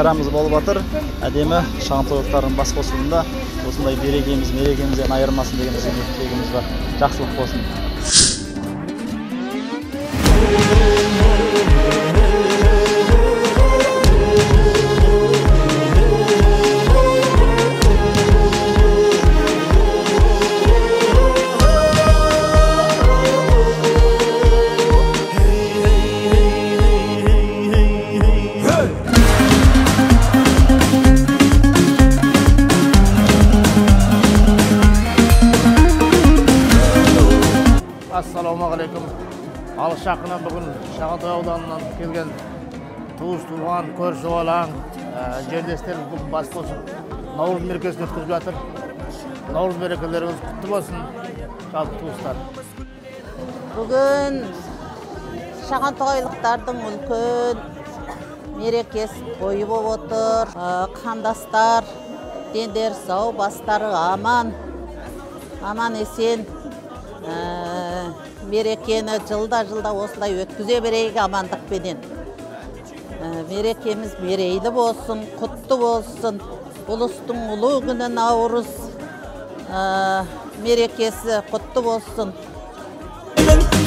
шарамыз болып жатыр. Әдемі шағын тойлықтардың бас қосуында осындай берекеміз, мерекемізден айырмасын деген тілегіміз бар. Жақсылық болсын. Ассалаумағалейкум. Алыс жақыннан бүгін Шағынтай ауданынан келген туыс туған, көрші олаң, жерлестеріміз бүгін бас қосып Наурыз мерекесін өткізіп жатыр. Наурыз мерекелеріңіз құтты болсын, жалпы туыстар. Бүгін шағантайлықтардың үлкен мерекесі тойы болып отыр. Қандастар, дендер сау, бастары аман есен. Мерекені жылда осылай өткізе берейік амандықпенен. Мерекеміз мерейлі болсын, құтты болсын. Ұлыстың ұлы күні Наурыз мерекесі құтты болсын.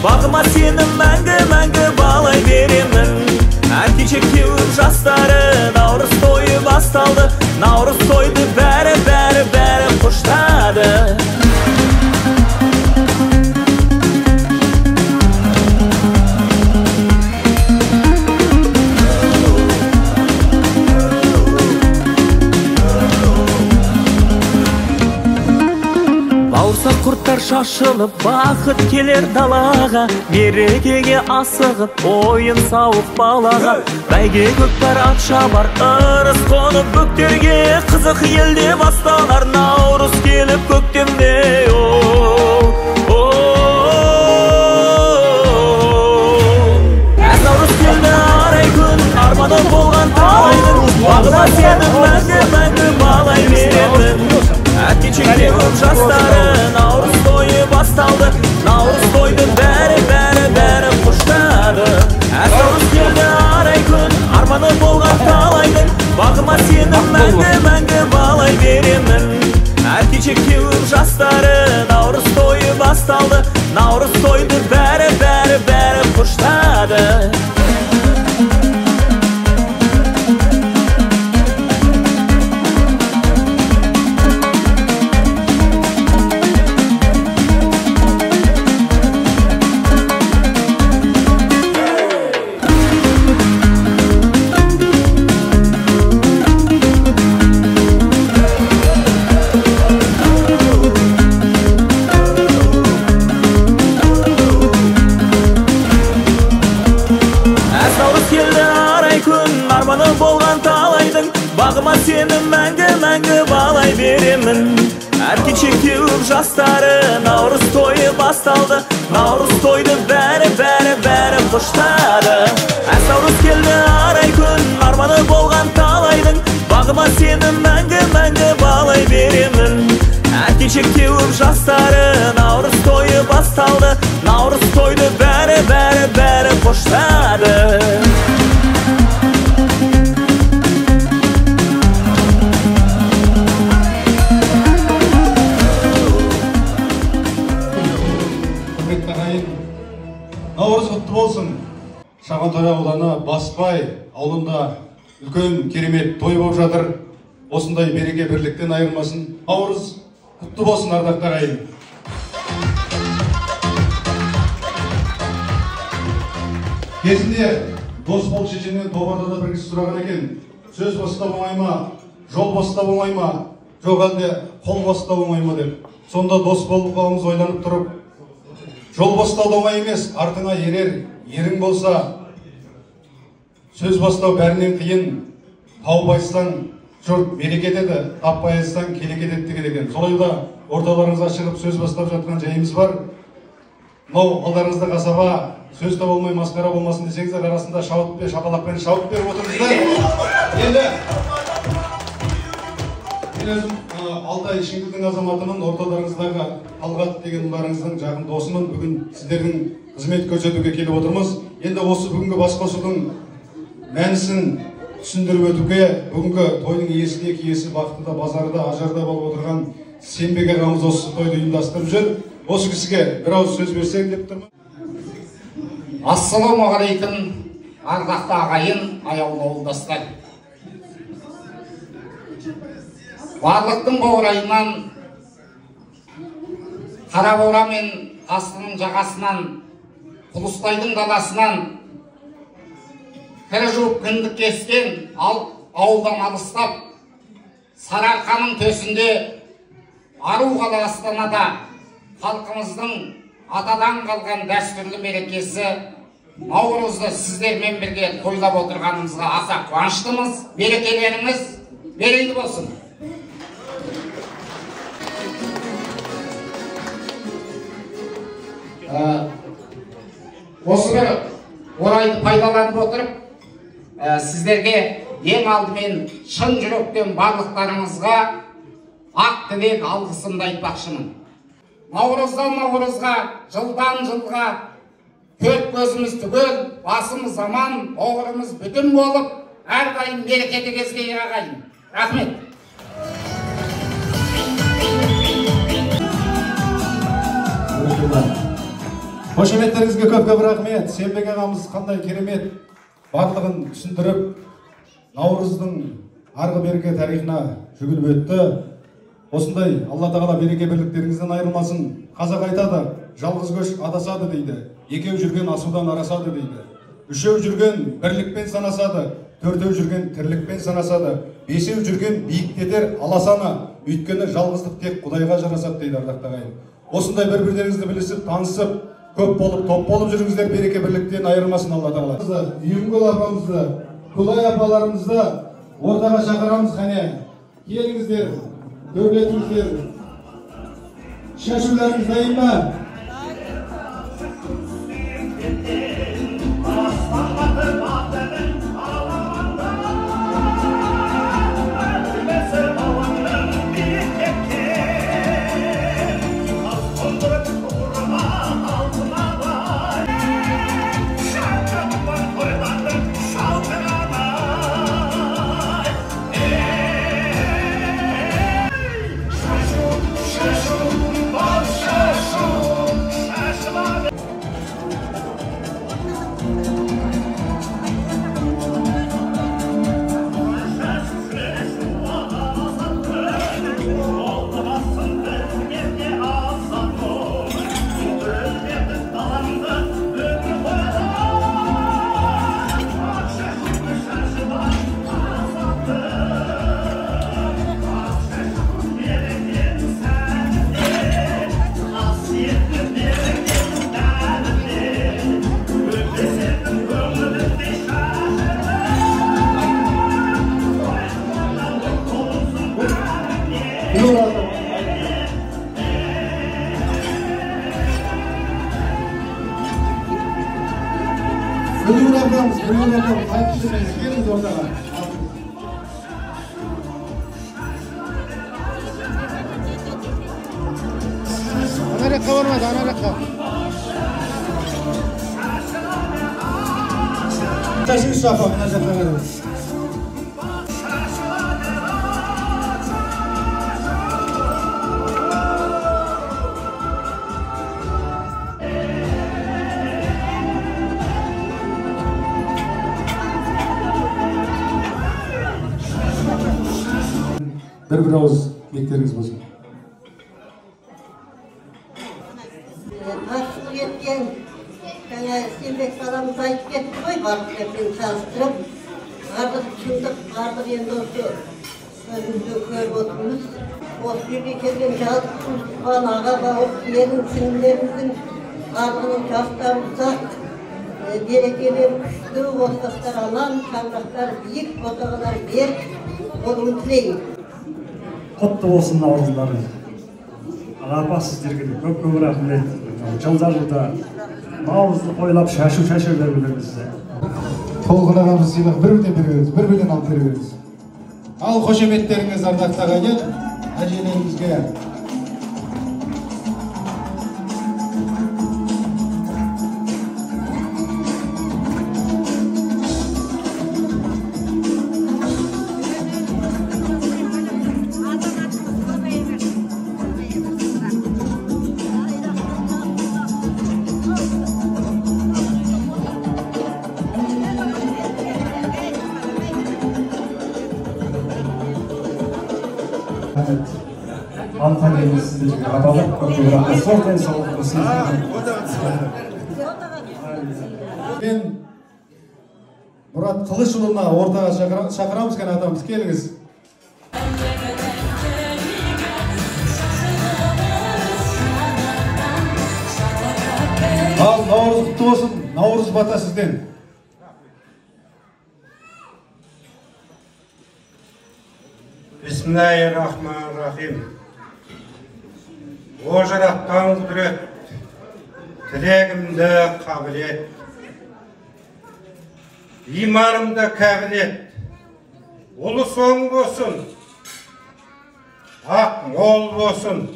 Бағыма сенің мәңгі балай беремін. Әркешектеуіп жастары Наурыз тойы басталды. Наурыз тойды бәрі құштады. Құрттар шашылып, бақыт келер далаға, мерекеге асығып, ойын сауық балаға. Бәйге көкпар ат шабар, ырыс қонып бөктерге, қызық елде басталар, Наурыз келіп көктемде. Әз Наурыз келді арай күн, арманы болған талайдың, бағыма сенің мәңгі балай беремін. Әткеншектеуіп жастары Наурыз тойы басталды. Наурыз тойды бәрі құштады. Әз Наурыз келді арай күн, арманы болған талайдың, бағыма сенің мәңгі балай беремін. Әткеншектеуіп жастары Наурыз тойы басталды. Наурыз тойды бәрі құштады. Бағыма сенің мәңгі балай беремін. Әркеншектеуіп жастары Наурыз тойы басталды. Наурыз тойды бәрі құштады. Әз Наурыз келді арай күн, арманы болған талайдың, бағыма сенің мәңгі балай беремін. Әркеншектеуіп жастары Наурыз тойы басталды. Наурыз тойды бәрі құштады. Наурыз құтты болсын. Шағынтай ауданы Баспай ауылында үлкен керемет той болып жатыр. Осындай береке бірліктен айырмасын. Наурыз құтты болсын, ардақты ағайын. Кезінде Досбол шешенен тобарда да бір кісі сұраған екен. Сөз бастап оңай ма, жол бастап оңай ма, жоқ әлде қол бастап оңай ма деп. Сонда Досбол бауымыз ойланып тұрып, жол бастау оңай емес, артыңа ерің болса, сөз бастау бәрінен қиын. Таубайсаң жұрт мереке деді, таппайсаң келеке деді деген. Солай да орталарыңызға шығып сөз бастап жатқан жайымыз бар. Мынау алдарыңызда қасаба, сөз таба болмай масқара болмасын десеңіздер, арасында шапалақпен шауып беріп отырыңыздар. Енді мен өзім Алтай Шеңгелдің азаматымын, орталарыңыздағы Талғат деген ұлдарыңыздың жақын досымын. Бүгін сіздердің қызмет көрсетуге келіп отырмыз. Енді осы бүгінгі басқосудың мәнісін түсіндіріп өтуге бүгінгі тойдың иесі екі иесі бақытында базарда ажарда болып отырған Сембек ағамыз осы тойды ұйымдастырып жүр. Осы кісіге бір ауыз сөз берсең деп тұрмын. Ассалаумағалейкум, ардақты ағайын, аяулы ауылдастар. Барлықтың баурайынан, Қарабаура мен Астының жағасынан, Құлыстайдың даласынан, кірі жуып күндік кескен ауылдан алыстап, Сарыарқаның төсінде, Ару қала Астанада халқымыздың атадан қалған дәстүрлі мерекесі Наурызды сіздермен бірге тойлап отырғанымызға аса қуаныштымыз. Берекелеріңіз берейлі болсын. Осы бір орайды пайдаланып отырып, сіздерге ең алдымен шын жүректен барлықтарыңызға ақ тілек алғысымды айтпақшымын. Наурыздан наурызға, жылдан жылға төрт көзіміз түгел, басымыз аман, оғырымыз бүтін болып, әрдайым берекеті кезге ағайын. Рахмет. Қошеметтеріңізге көп рахмет. Сембек ағамыз қандай керемет барлығын түсіндіріп, Наурыздың арғы бергі тарихына жүгініп өтті. Осындай Алла тағала береке бірліктеріңізден айырмасын. Қазақ айтады, жалғыз көш адасады дейді, екеу жүрген асудан арасады дейді. Үшеу жүрген бірлікпен санасады, төртеу жүрген тірлікпен санасады, бесеу жүрген биіктетер аласаны, өйткені жалғыздық тек Құдайға жарасады дейді ардақты ағайын. Осындай бір-бірлеріңізді білісіп, танысып, көп болып, топ болып жүріңіздер, береке бірліктен айырмасын Алла тағала. Үйімгүл апамызды, Күлай апаларымызды ортаға шақырамыз, қане. Келіңіздер, төрлетіңіздер. Шашуларыңыз дайын ба? Anarakka varmadı, anarakka. Taşın şafa, münacatlarına. Bir ağız bekleriniz olsun. Nasıl yetken, Semбек баламыз айтып кетті ғой, барлық нәрсені салыстырып, барлық шындық, барлық енді осы өзімізді көріп отырмыз. Осы жерге келген жалғыз туған аға бауыр, елін сіңлілеріміздің барлығының жастарымызға берекелер күшті, остақтар алан, шаңырақтар биік, ботағалар берік болуын тілеймін. Құтты болсын наурыздарыңыз. Апа сіздерге көп рахмет. Жылда наурызды тойлап шашу береміз сізге. Толғын ағамыз сыйлық бір-бірден алып береміз. Ал қошеметтеріңіз ардақты ағайын, әжелерімізге. алқа келді сіздерге апалап көп рахмет. Сол денсаулықты сіздерге. Мен Мұрат Қылышұлына ортаға шақырамыз кен атамыз, келіңіз. Ал Наурыз құтты болсын, Наурыз бата сізден. Бисмиллахир-рахманир-рахим. О жаратқан құдірет, тілегімді қабыл ет. Иманымды кәбіл ет. Ұлы соң болсын, ақ мол болсын.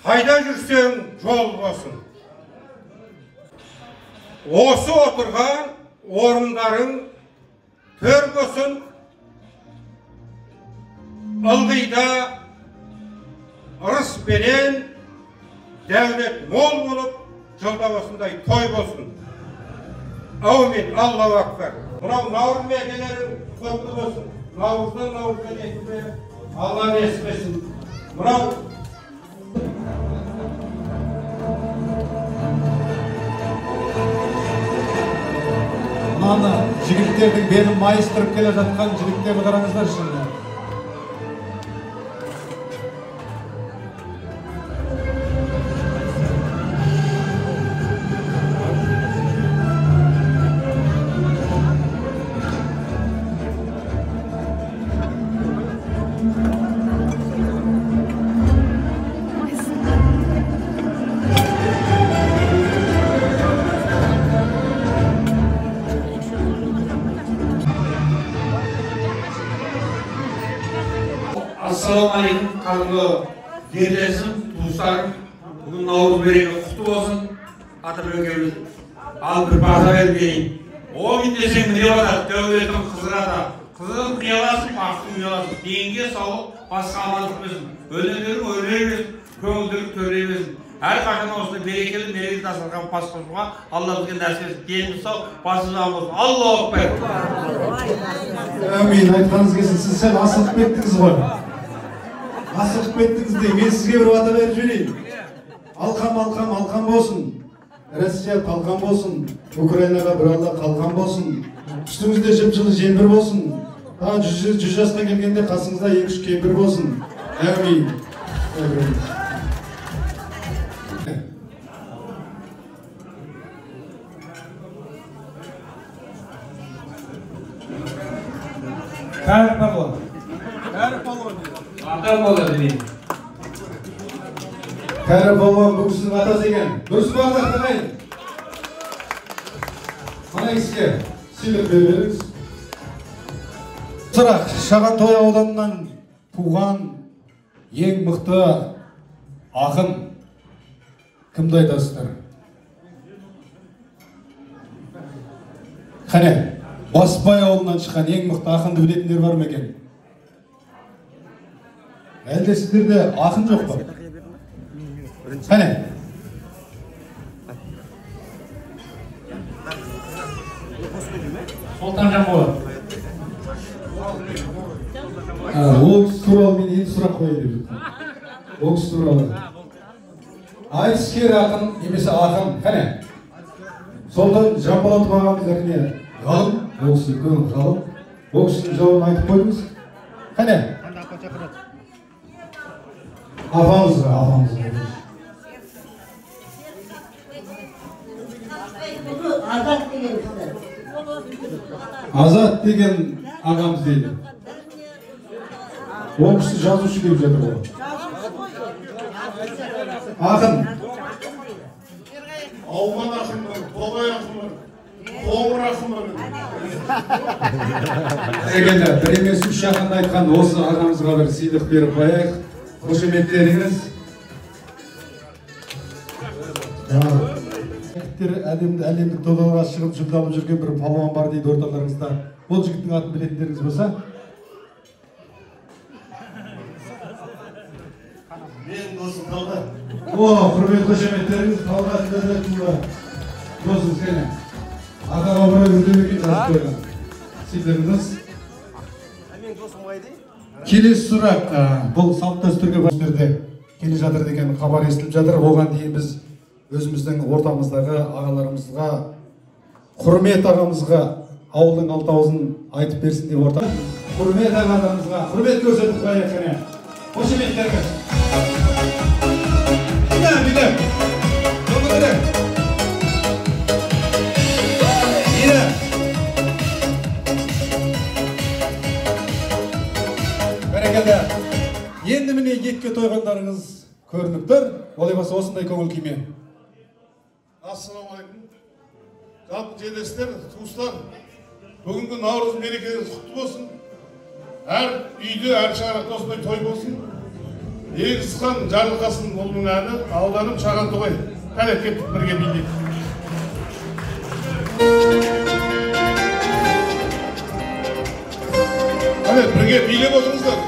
Қайда жүрсең жол болсын. Осы отырған орындарың төр болсын. Ылғида ырыс пенен дәулет мол болып, жылда осындай той болсын. Аумин, Аллаху акбар. Мынау Наурыз мерекелерің құтты болсын. Наурыздан Наурызға жетуге Алла несіп етсін. Мынау Мына жігіттердің белін майыстырып келе жатқан жігіттерді қараңыздар шынында. Ассалаумағалейкум, қадірлі жерлесім, туыстарым, бүгін Наурыз мереке құтты болсын. Атап өңгеміз ал бір бата бермейін. О десең не болады? Дәулетің қызырады. Қызың қияласын, бақытың ұяласын. Денге саулық, басқа амандық берсін. Өлеңдерің өрлей берсін, көңілдерің төрлей берсін. Әрқашан осындай берекелі мереке дастархан бас қосуға Алла бізге нәсіп етсін. Деніңіз сау, басыңыз аман болсын. Аллаху акбар. Әмин, айтқаныңыз келсін, сіз сәл асығып кеттіңіз ғой. Асығып кеттіңіз де, мен сізге бір бата беріп жіберейін. Алқам болсын. Россия талқан болсын. Украинаға бір Алла қалқан болсын. Үстіңізде жып-жылы желбір болсын. 100 жасқа келгенде қасыңызда 2-3 кемпір болсын. Әмин. Кәрі палуан. Ата болады мен. Кәрі палуан бұл кісінің атасы екен. Дұрыс па ағайын? Мына кісіге сыйлық беріңіз. Сұрақ, Шағантой ауданынан туған ең мықты ақын кімді айтасыздар? Қане, Басбай ауылынан шыққан ең мықты ақынды білетіндер бар ма екен? Әлде сіздерде ақын жоқ па? Қане? Солтан Жамболат. Ол кісі туралы мен енді сұрақ қойайын деп жатырмын. Ол кісі туралы. Айтыскер ақын, немесе ақын, қане? Солтан Жамболатов ағамыз әкіне ғалым, ол кісі үлкен ғалым. Ол кісінің жауабын айтып қойдыңыз. Қане? Апамызға. Азат деген ағамыз дейді. Ол кісі жазушы деп жатыр ғой. Ақын. Ауман ақынмын, Тобай ақынмын, Қоңыр ақынмын. Егенде, бір емес 3 ақынды айтқан осы ағамызға бір сыйлық беріп қояйық. Қошеметтеріңіз. Әлемдік додаларға шығып жүлдалып жүрген бір палуан бар дейді орталарыңызда. Ол жігіттің атын білетіндеріңіз болса? Мен досым Талғат. Құрмет қошеметтеріңіз Талғат Дәдетұлы. Досыңыз кәне. Ағаға орай үрдемекен жазып қойған. Сіздеріңіз. Мен досым қайды? Келесі сұрақ, бұл салт дәстүрге бастерде келе жатыр деген хабар естіліп жатыр. Оған дейін біз өзіміздің ортамыздағы ағаларымызға, құрмет ағамызға ауылдың алтауызын айтып берсін деп орта. Құрмет ағаларымызға құрмет көрсетіп қояйық қане. Қошеметтерге. Билем. Жолы керек. Енді міне етке тойғандарыңыз көрініп тұр. Олай болса осындай көңіл күймен. Ассалаумағалейкум. Жалпы жерлестер, туыстар, бүгінгі Наурыз мерекеңіз құтты болсын. Әр үйде, әр шаңырақта осындай той болсын. Егізхан Жарылқасын ұлының әні ауданым Шағантоғай. Кәне кеттік бірге билейік. Кәне бірге билеп отырыңыздар.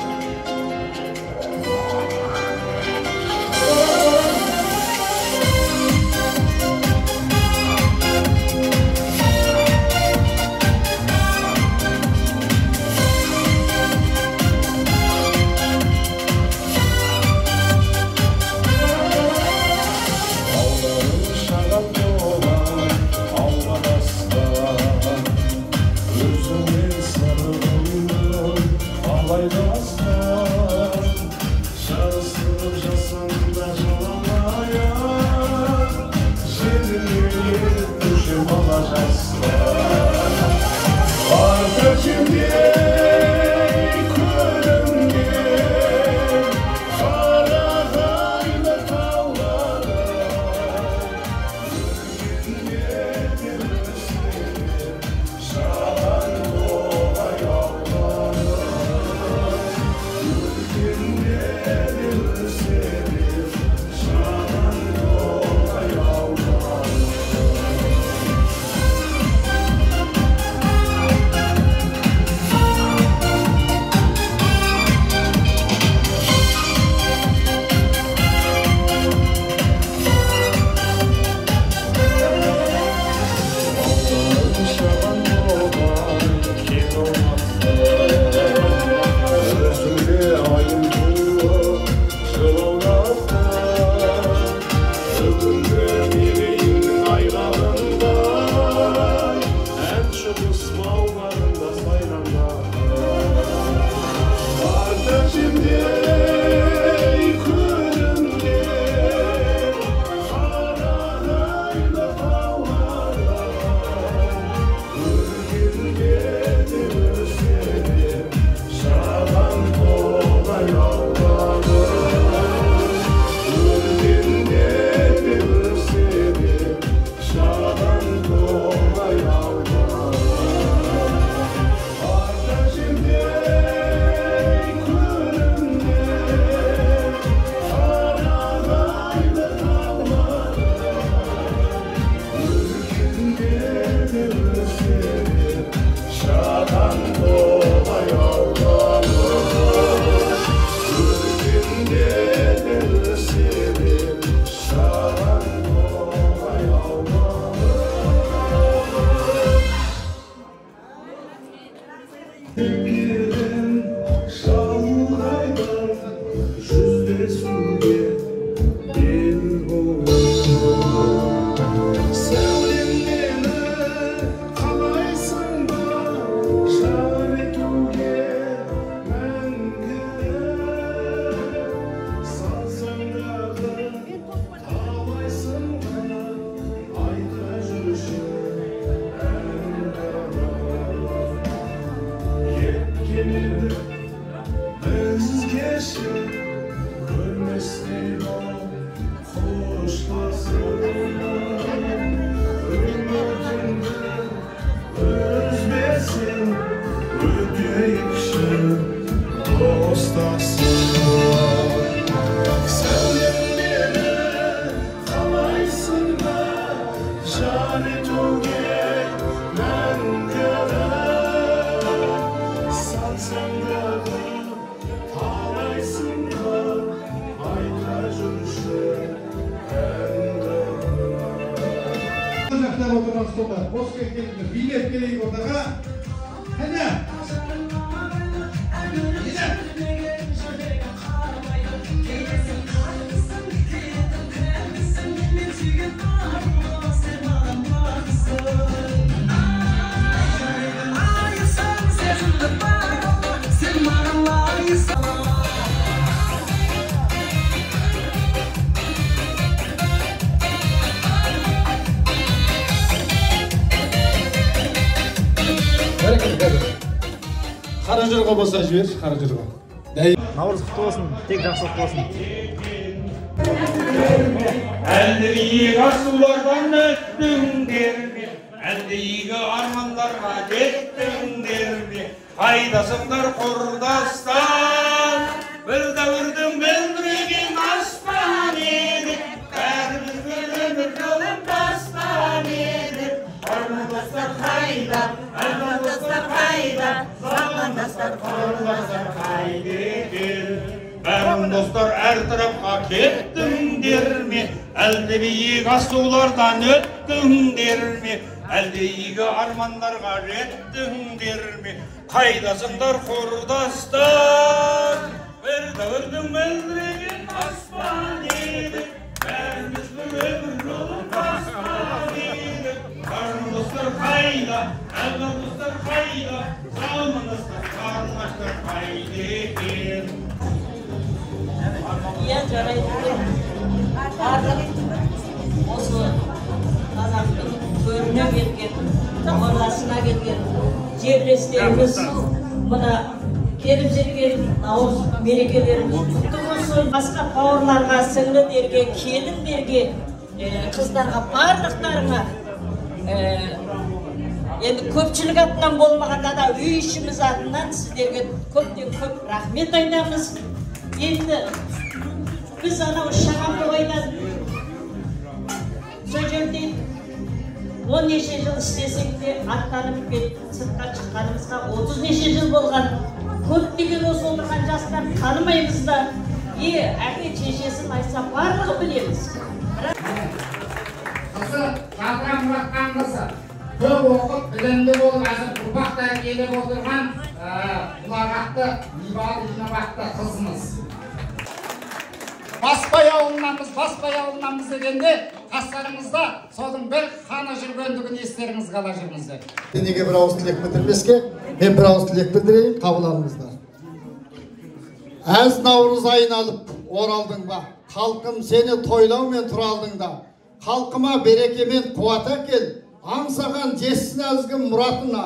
Билет келейік ортаға. Әне! Қара жырға болса жібер, қара жырға. Наурыз құтты болсын, тек жақсылық болсын. Әлді биік асулардан өттіңдер ме? Әлді игі армандарға жеттіңдер ме? Қайдасыңдар құрдастар? Бір дәуірдің мөлдіреген аспан еді, бәріміз бір өмір жолын бастан еді. Армандастар қайда, армандастар қайда, замандастар құрдастар қайда екен? Бәрін достар әр тарапқа кеттіңдер ме? Әлде биік асулардан өттіңдер ме? Әлде игі армандарға жеттіңдер ме? Қайдасыңдар құрдастар? Бір дәуірдің мөлдіреген аспан еді, бәріміз бір өмір жолын бастан еді. Бәрін достар қайда, әлгі достар қайда, замандастар қарлығаштар қайда екен? Иә, жарайды. Барлық осы қазақтың көріне келген, ортасына келген жерлестеріміз мына келіп жүрген наурыз мерекелеріміз құтты болсын. Басқа бауырларға, сіңлілерге, келіндерге, қыздарға, барлықтарына енді көпшілік атынан болмағанда да үй ішіміз атынан сіздерге көптен көп рахмет айтамыз. Енді біз анау Шағантоғайдан сол жерде 10 неше жыл істесек те аттанып кетіп сыртқа шыққанымызға 30 неше жыл болған. Көптеген осы отырған жастар танымаймыз да, әке шешесін айтса барлығы білеміз. Қызы Жадыра Мұратқанқызы көп оқып, білімді болып, әзір ұрпақтар келіп отырған ұлағатты, инабатты қызымыз. Баспай ауылынанбыз дегенде, қастарыңызда соның бір қаны жүргендігін естеріңіз қала жүріңіздер. Неге бір ауыз тілек білдірмеске, мен бір ауыз тілек білдірейін, қабыл алыңыздар. Әз наурыз айын алып оралдың ба, халқым сені тойлаумен тұралдың да, халқыма берекемен қуат әкел, аңсаған жесін әзгім мұратына.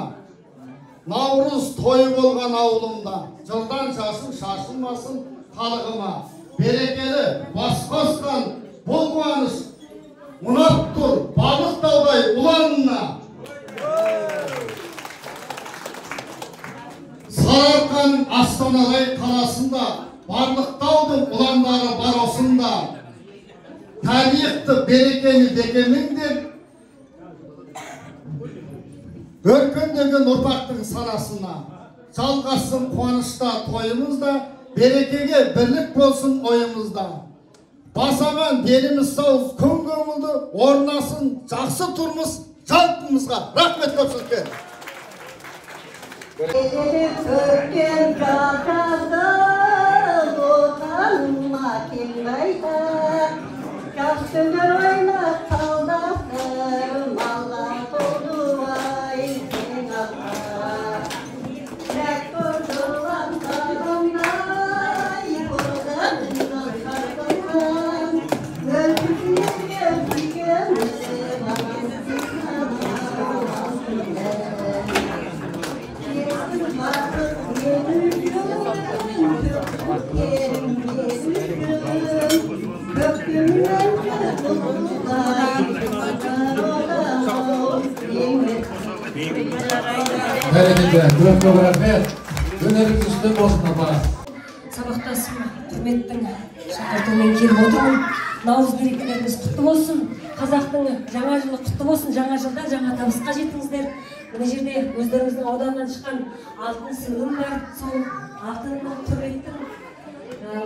Наурыз тойы болған ауылымда, жылдан жасым шашылмасын халығыма. Берекелі бас қосқан бұл қуаныш, мұнат тұр балық таудай ұланына. Сарыарқаның Астаналай қаласында, барлық таудың ұландары бар осында. Тарихты берекені бекемеңдеп, өркендеген ұрпақтың санасына. Жалғасын қуанышта тойымызда, берекеге бірлік болсын ойымызда. Басаған деніміз сау, күн көңілді орнасын жақсы тұрмыс жалпымызға. Рахмет көпшілікке. Көрген жатады отаныма келмейді, жас күндер ойнап қалдақтырым алла толы ай сен алла. Трактор жолан тағымдай бұрданынан қартылған, өлкесіне сүйгенді маған Көп рахмет. Өнеріңіз үстем болсын апа. Сабақтасым құрметтің шақыртуымен келіп отырмын. Наурыз мерекелеріңіз құтты болсын. Қазақтың жаңа жылы құтты болсын. Жаңа жылда жаңа табысқа жетіңіздер. Мына жерде өздеріңіздің ауданнан шыққан алтын сыйлым бар. Сол алтынның құрметтің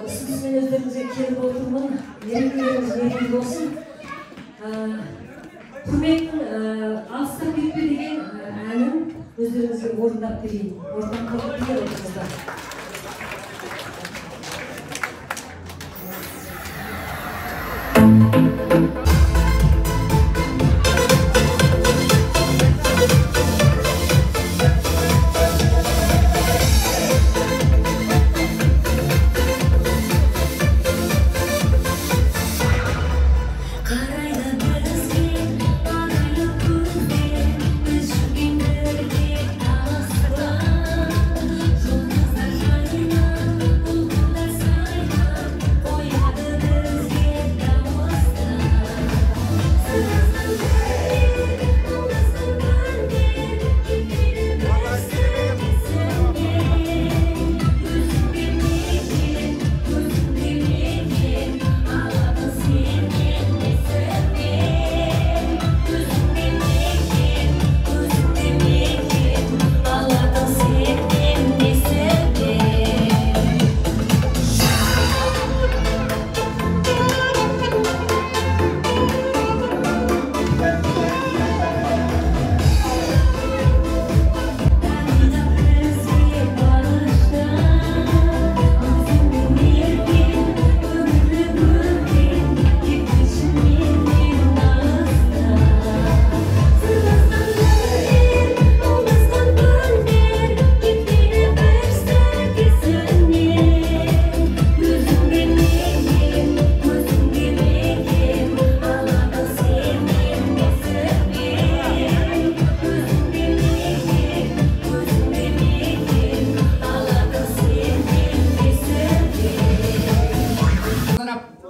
ұсынысымен өздеріңізге келіп отырмын. Мерекелеріңіз мереке болсын. Құрметтің алыстан кетпе деген әнін өздеріңізге орындап берейін. Орындап қалып келіп отырсыздар.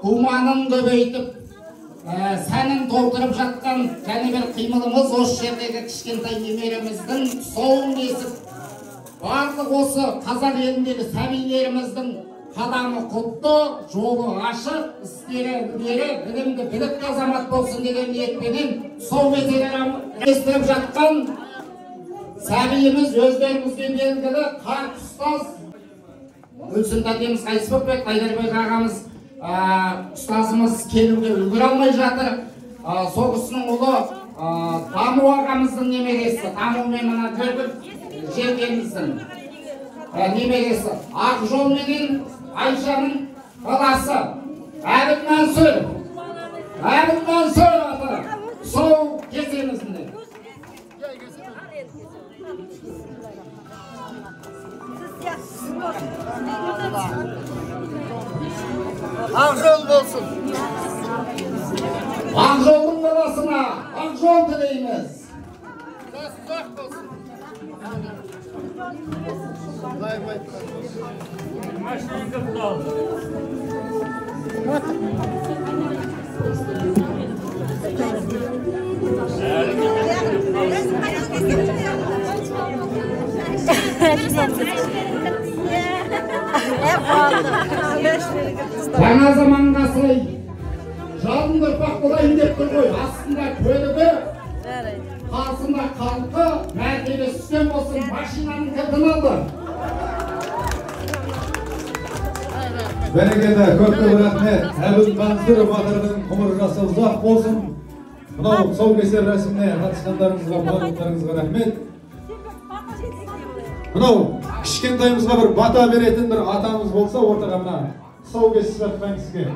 Думанын көбейтіп, сәнін толтырып жатқан және бір қимылымыз осы жердегі кішкентай немереміздің тұсауын кесіп, барлық осы қазақ еліндегі сәбилеріміздің қадамы құтты, жолы ашық, істері ілгері, білімді білікті азамат болсын деген ниетпенен тұсау кестіріп жатқан сәбиіміз өздеріңізге белгілі қарт ұстаз Гүлсім тәтеміз Қайсыбек Айдарбек ағамыз ұстазымыз келуге үлгере алмай жатыр. Сол кісінің ұлы Даму ағамыздың немересі, Даму мен мына Гүлгүл жеңгеміздің немересі, Ақжол менен Айшаның баласы Әбіл Мансұр аты сол кесемізінде. Ақжол болсын. Ақжолдың баласына Ақжол тілейміз. Жаңа заманға сай жалынды ұрпақ болайын деп тұр ғой. Астында көлігі, қасында халқы, мәртебесі үстем болсын, машинаның кілтін алды. Бәрекелді, көп рахмет. Әбіл Мансұр батырдың ғұмыр жасы ұзақ болсын. Мынау тұсаукесер рәсіміне қатысқандарыңызға, барлықтарыңызға рахмет. Мынау кішкентайымызға бір бата беретін бір атамыз болса, ортаға мына тұсаукесер жатқан кісіге.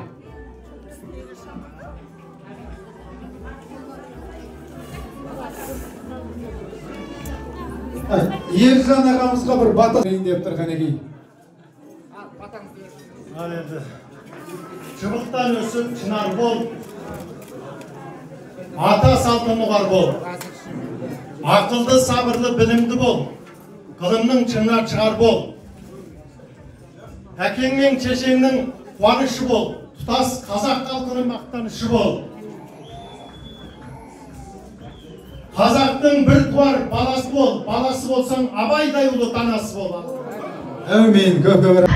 Ержан ағамызға бір бата берейін деп тұр қанекей. Ал енді шыбықтан өсіп шынар бол, ата салтын ұғар бол, ақылды, сабырлы, білімді бол, ғылымның шыңына шығар бол, әкең мен шешеңнің қуанышы бол, тұтас қазақ халқының мақтанышы бол. Қазақтың бір туар баласы бол, баласы болсаң абайдай ұлы данасы бол. Әумин, көп рахмет.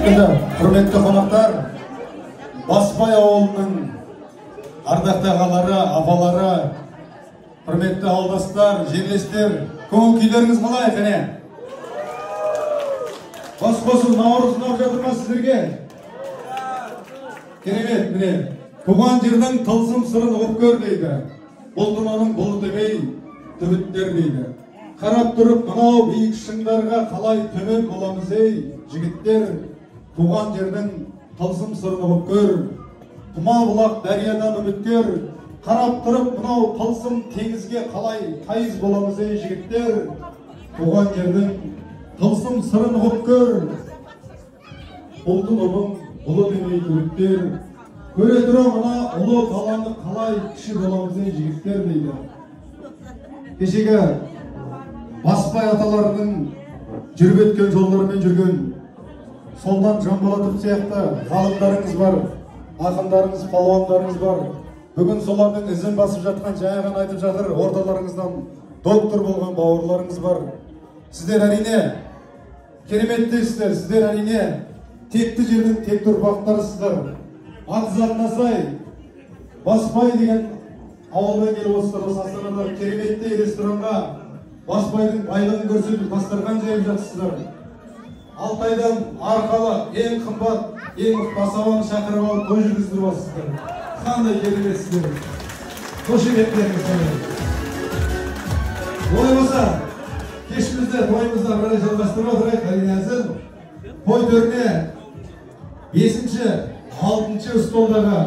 Құрметті қонақтар, Баспай ауылының ардақты ағалары, апалары, құрметті ауылдастар, жерлестер, көңіл күйлеріңіз қалай қане? Басқосу наурыз ұнап жатыр ма сіздерге? Керемет, міне, туған жердің тылсым сырын ұғып көр дейді. Бұлтыманың бұлты бей, түбіттер дейді. Қарап тұрып, мынау биік шыңдарға қалай төмен боламыз ей, жігіттер, туған жердің тылсым сырын ұғып көр. Тұма бұлақ дәриядан үміткер, қарап тұрып, мынау тылсым теңізге қалай тайыз боламыз ей, жігіттер, туған жердің тылсым сырын ұғып көр. Ұлтын ұлың, ұлы демей түріктер, көре тұра мына ұлы даланы қалай кіші боламыз ей, жігіттер дейді. Кешегі Баспай аталарының жүріп өткен жолдарымен жүрген солдан Жамбалатов сияқты ғалымдарыңыз бар, ақындарыңыз, палуандарыңыз бар. Бүгін солардың ізін басып жатқан, жаңа ғана айтып жатыр, орталарыңыздан доктор болған бауырларыңыз бар. Сіздер әрине кереметтейсіздер, сіздер әрине текті жердің текті ұрпақтарысыздар. Аты затына сай, Баспай деген ауылдан келіп осылар, осы Астанада кереметтей ресторанға Баспайдың байлығын көрсетіп, дастархан жайып жатсыздар. Алтайдан арқалы, ең қымбат, ең басауаны шақырып алып, той жүргіздіріп алсыздар. Қандай керемetsіздер. Қошеметтеріңіз қандай. Олай болса, кешімізде, тойымызда бірай жалғастырып отырайық, әрине әзір. Той төріне 5-ші, 6-ші столдағы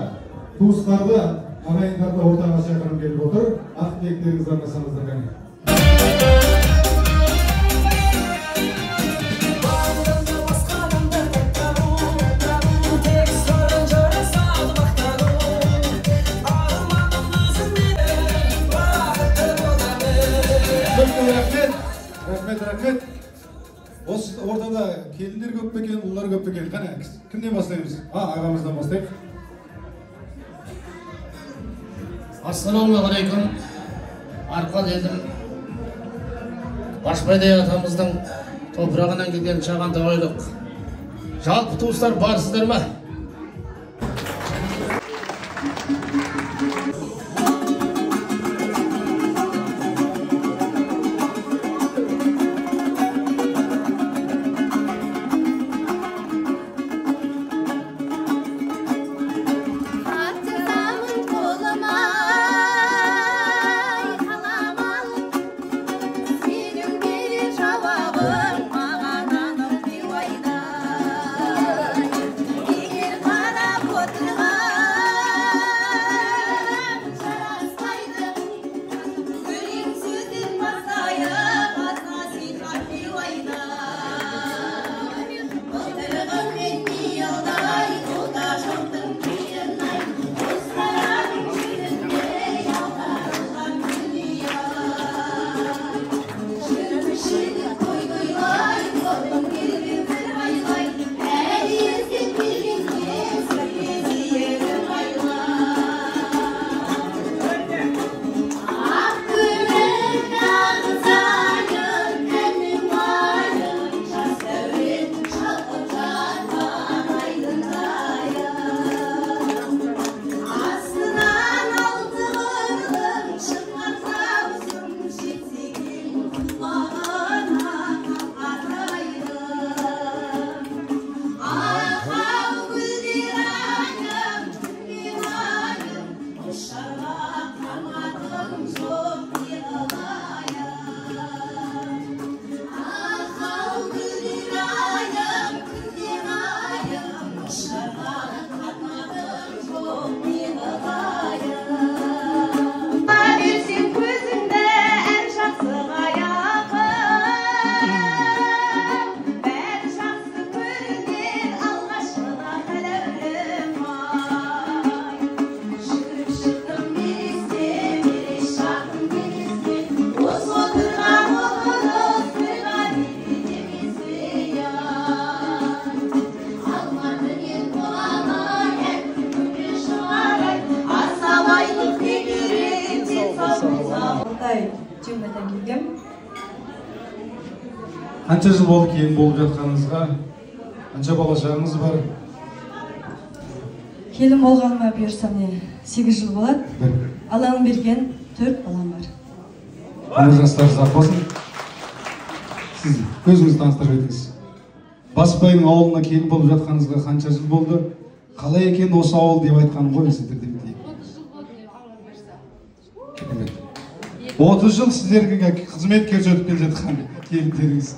туыстарды, ағайындарды ортаға шақырып келіп отыр. Ақ тілектеріңізді арнасаңыздар қане. Рахмет. Осы ортада келіндер көп пе екен, ұлдар көп пе екен? Қане, кімден бастаймыз? Ағамыздан бастайық. Ассалаумағалейкум. Арқал елдің Башбайдай атамыздың топырағынан келген Шағантойлық жалпы туыстар барсыздар ма? Қанша жыл болды кейін болып жатқаныңызға? Қанша бала шағыңыз бар? Келін болғаныма бұйырса міне 8 жыл болады. Алланың берген 4 балам бар. Өмір жастарыңыз ақ болсын. Сіз өзіңізді таныстырып өтіңіз. Басбайдың ауылына келін болып жатқаныңызға қанша жыл болды? Қалай екен осы ауыл деп айтқаным ғой сіздерде білейік. 30 жыл сіздерге қызмет көрсетіп келе жатқан келіндеріңіз.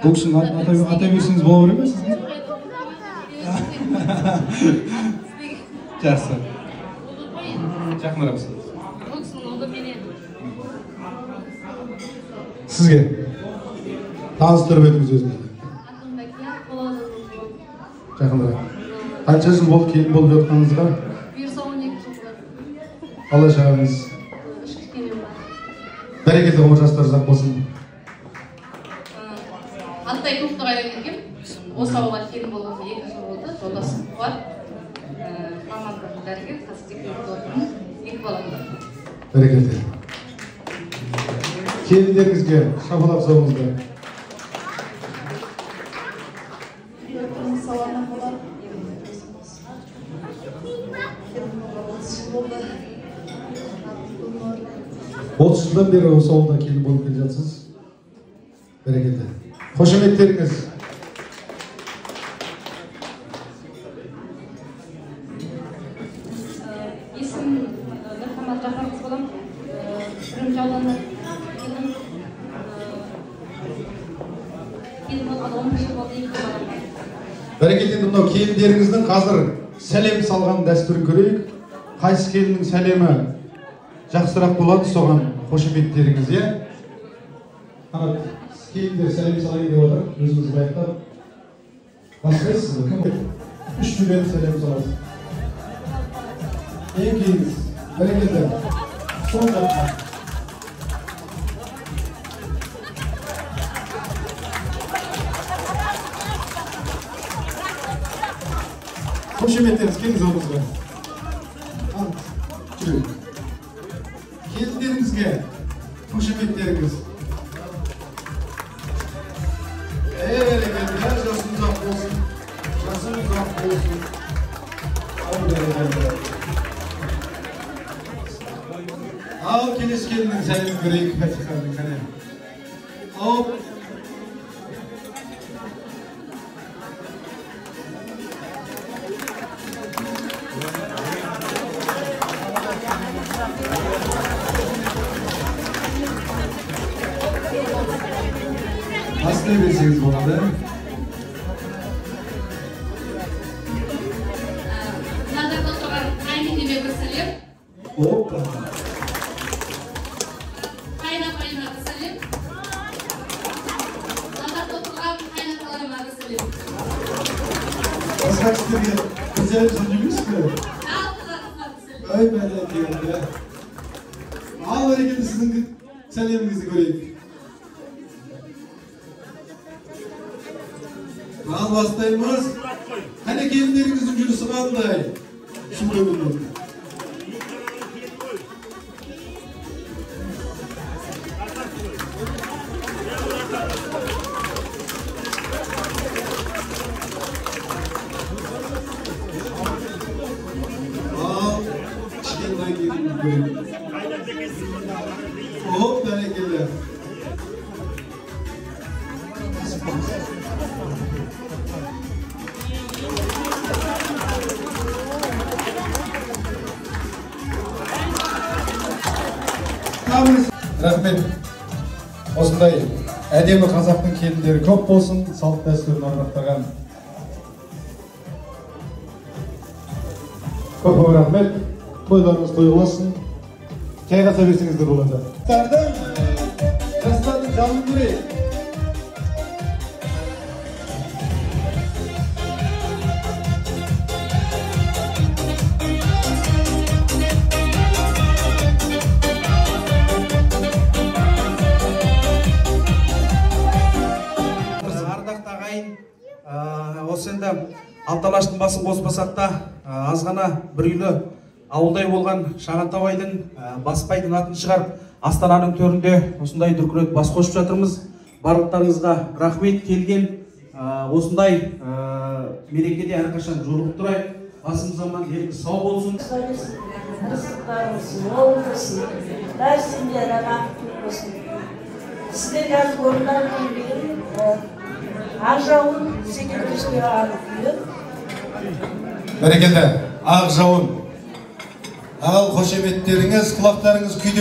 Бұл кісіні ата берсеңіз бола бере ме сізге? Жақсы. Жақынырақ сізге таныстырып өтіңіз өзіңізді. Жақынырақ. Қанша жыл болды келін болып жатқаныңызға? 12 жыл болды. Қалай шағыңыз? Бәрекелді ғұмыр жастар ұзақ болсын. Алтай Тоқтағайдан келгем. Осы ауылға келін болғанға 2 жыл болды. Жолдасым бар. Мамандығы дәрігер, қазір декретте отырмын. 2 балам бар. Бәрекелді. Келіндеріңізге шапалақ соғыңыздар. Жылдан бері осы ауылда келін болып келе жатсыз. Бәрекелді. Қошеметтеріңіз. Есім Нұрхамат Жахарқыз болам. Үрімжі ауданы келін. Келін болғанда 11 жыл болды, 2 балам бар. Бәрекелді, мынау келіндеріңіздің қазір сәлем салған дәстүрін көрейік. Қайсы келіннің сәлемі жақсырақ болады, соған қошеметтеріңіз, е? Ана, келіндер сәлем салайын деп отыр, өзіңіз байықтап. Басқайсыз ба? 3 түрлі сәлем саласыз. Ең кейіңіз, бәрекелді. Сол жаққа. Қошеметтеріңіз, келіңіз орныңызға. Жүрейік. Келіндеріңізге қошеметтеріңіз. Бәрекелді, жасың ұзақ болсын. Жасың ұзақ болсын. Ал келесі келіннің сәлемін көрейік, Фатиханың қане. Ал. Aslı versiniz болады. Назарда тұрған қайнекеме бір сәлем. Опа. Қайнапайыма бір сәлем. Назарда тұрған қайнапаларыма бір сәлем. Басқа кісілерге бір сәлем сөйлемейсіз бе? Ой, бәрекелді. Ал бәрекелді, сіздің сәлеміңізді көрейік. Ал бастаймыз. Қане келіндеріңіздің жүрісі қандай? Шымдай болмады. Ал кішкентай келінді көрейік. Оп, бәрекелді. Рахмет. Осындай әдемі қазақтың келіндері көп болсын, салт дәстүрін орнықтырған. Көп рахмет. Тойларыңыз той болсын. Чайға сөйлесеңіздер болады. Жастардың жалын көрейік. Осы енді Алталаштың басын қоспасақ та, аз ғана бір үйлі ауылдай болған Шағантабайдың, Басбайдың атын шығарып, Астананың төрінде осындай дүркірет бас қосып жатырмыз. Барлықтарыңызға рахмет, келген осындай мерекеде әрқашан жолығып тұрайық. Басымыз аман, еліміз сау болсын. Рызықтарыңыз мол болсын, бәрі сендерге бақытты болсын. Сіздер қазір орындарынан беріп, ақ жауын секілдісіне алып үйіп. Бәрекелді, ақ жауын. Ағал қошеметтеріңіз, құлақтарыңыз күйде.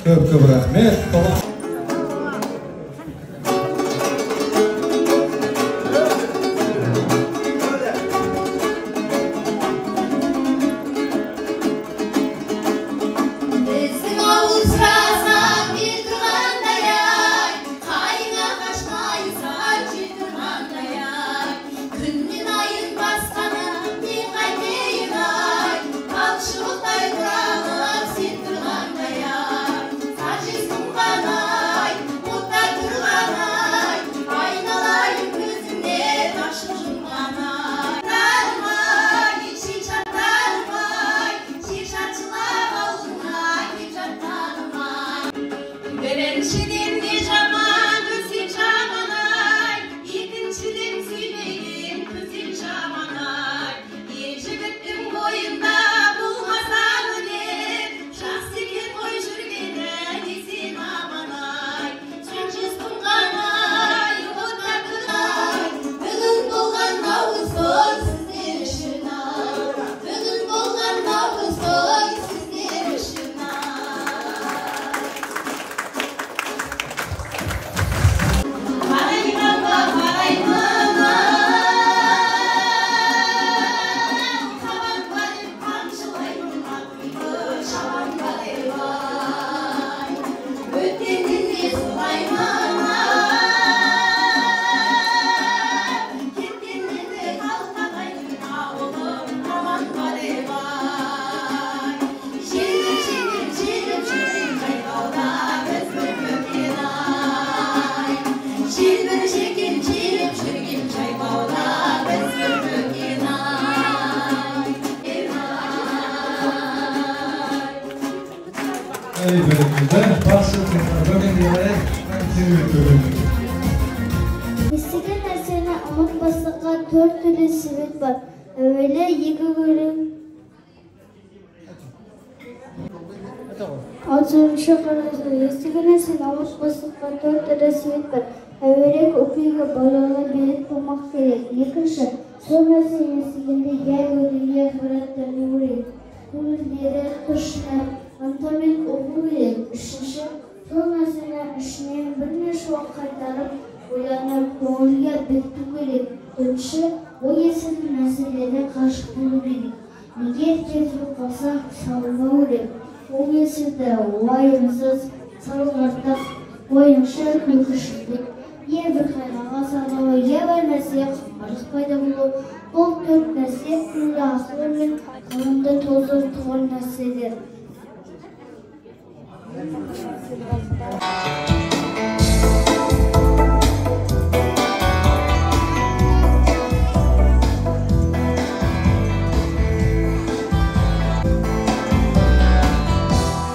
Көп рахмет. Bana ey bölümünde başı bölümleri İstеген нәрсені ұмытпастыққа 4 түрлі себеп бар. Әуелі 2 бөлім. 60-шы қарасы. Естіген нәрсені ұмытпастыққа 4 түрлі себеп бар. Әуелі көкейге байлауға берет болмақ керек. Екінші, сол нәрсені естігенде я көңілге ақпараттарды көрейік. Көңілдері күшіне ынтамен оқу керек. Үшінші, сол нәрсені ішінен бірнеше уақыт қайтарып ойланып көңілге бекіту керек. Төртінші, ой есетін нәрселерден қашық болу керек. Егер кетіп қалса салынбау керек. Ой еседі уайымсыз, салғырттық, ойынша күлкішілдік. Ең бір қайғаға салғалы, ең бір нәрсе қымбарлық пайда болу. Бұл 4 нәрсе күнгі ақыл мен ғылымды тоздыртқан нәрселер.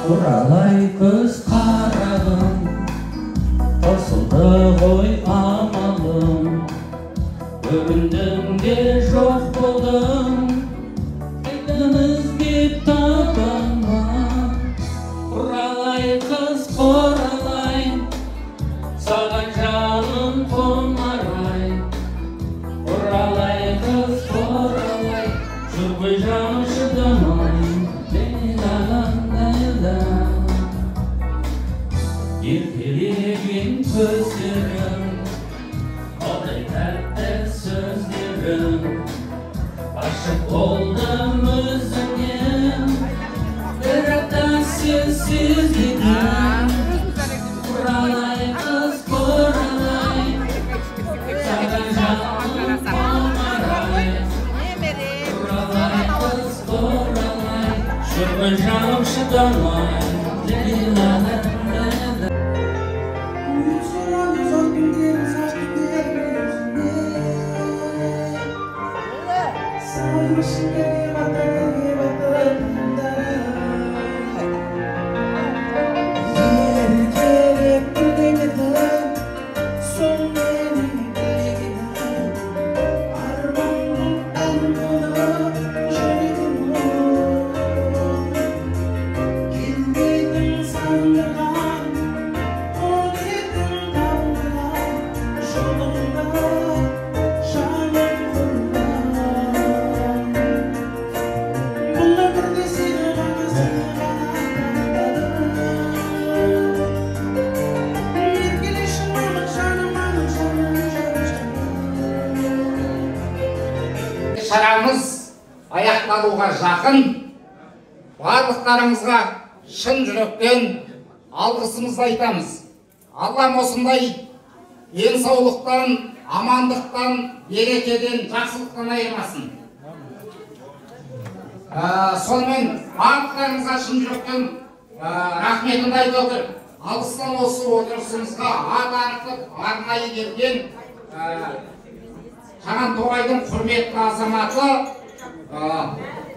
Құралай көз қарағым, қосылды ғой амалым, өкіндім де жоқ болдым, қайдан іздеп табамын. Құралай қыз құралай, саған жаным қонарай. Құралай қыз құралай, жүрбей жаным шыдамай. Еркелеген көздерің, қалдай тәтті сөздерің, ғашық болдым өзіңнен, бірақ та сен сезбедің. Құралай қыз құралай, саған жаным қонарай. Құралай қыз құралай, жүрмін жаным шыдамай. Шарамыз аяқталуға жақын. Барлықтарыңызға шын жүректен алғысымызды айтамыз. Аллам осындай денсаулықтан, амандықтан, берекеден, жақсылықтан айырмасын. Сонымен барлықтарыңызға шын жүректен рахметімді айтып отыр. Алыстан осы отырысымызға ат арқып, арнайы келген Шағантоғайдың құрметті азаматы,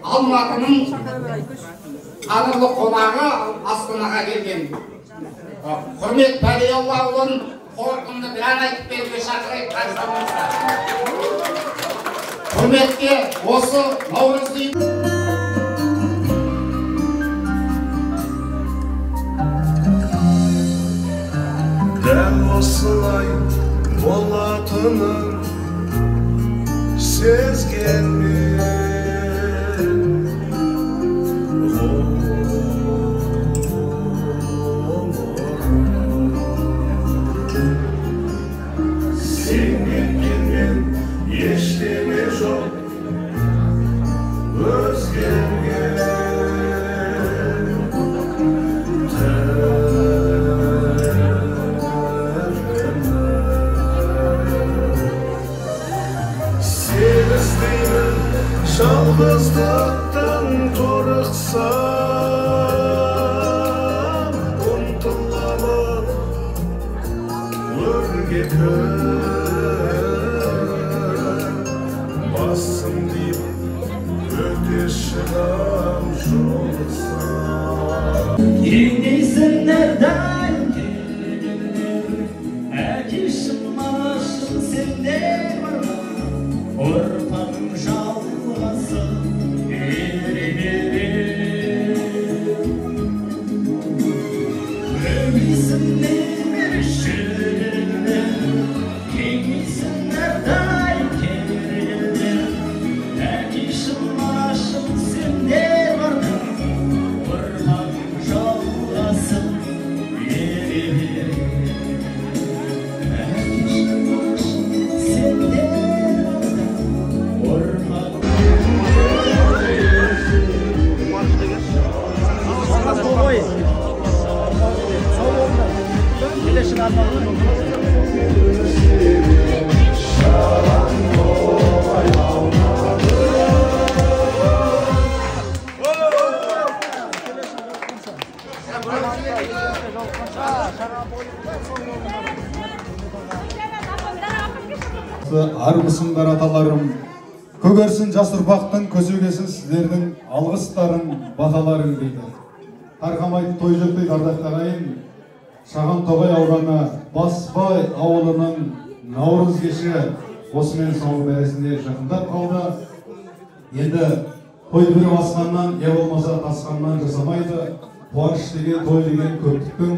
Алматының қадірлі қонағы Астанаға келген. Құрмет Бәлиоллаұлын қорытынды бір ән айтып беруге шақырайық қарсылығымызға. Құрметке осы Наурызды дәл осылай болатынын сезгенмен сенен келген ештеңе жоқ өзгерген жалғыздықтан қорықсам ұмтыламын өрге басым дейіп өте шыдам жолсам Армысыңдар аталарым, көгерсін жас ұрпақтың көсегесін сіздердің алғыстарын, баталарың дейді. Тарқамайды той жоқ дейді ардақты ағайын. Шағантоғай ауданы Басбай ауылының Наурыз кеші осымен соңғы мәресіне жақындап қалды. Енді той бір басқаннан, не болмаса тасқаннан жасамайды. Қуаныш деген, той деген көптіктің,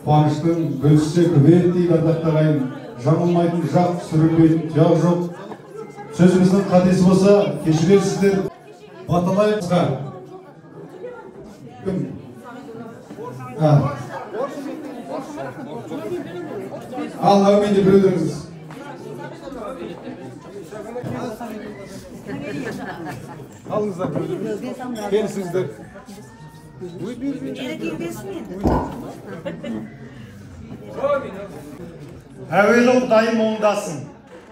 қуаныштың бөліссе көбейеді дейді ардақты ағайын. Жаңылмайтын жақ, сүрінбейтін тұяқ жоқ. Сөзіміздің қатесі болса, кешірерсіздер. Баталайымызға. Кім? Ал, әуменде біреулеріңіз. Алыңыздар біреулеріңіз. Келісіңіздер. Әуелі ұдайым оңдасын,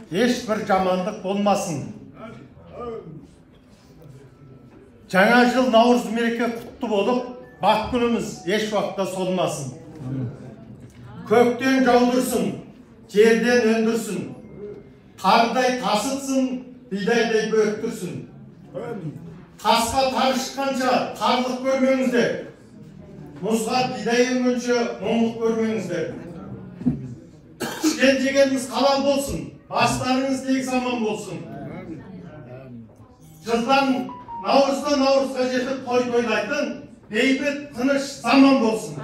ешбір жамандық болмасын. Жаңа жыл Наурыз мереке құтты болып, бақ күніміз еш уақытта солмасын. Көктен жаудырсын, жерден өндірсін, қардай тасытсын, бидайдай бөктірсін. Тасқа тары шыққанша қарлық көрмеңіздер, мұзға бидай өнгенше мұңлық көрмеңіздер. Ішкен жегеніңіз халал болсын, бастарыңыз тегіс аман болсын. Жылдан наурызға жетіп той тойлайтын бейбіт тыныш заман болсын.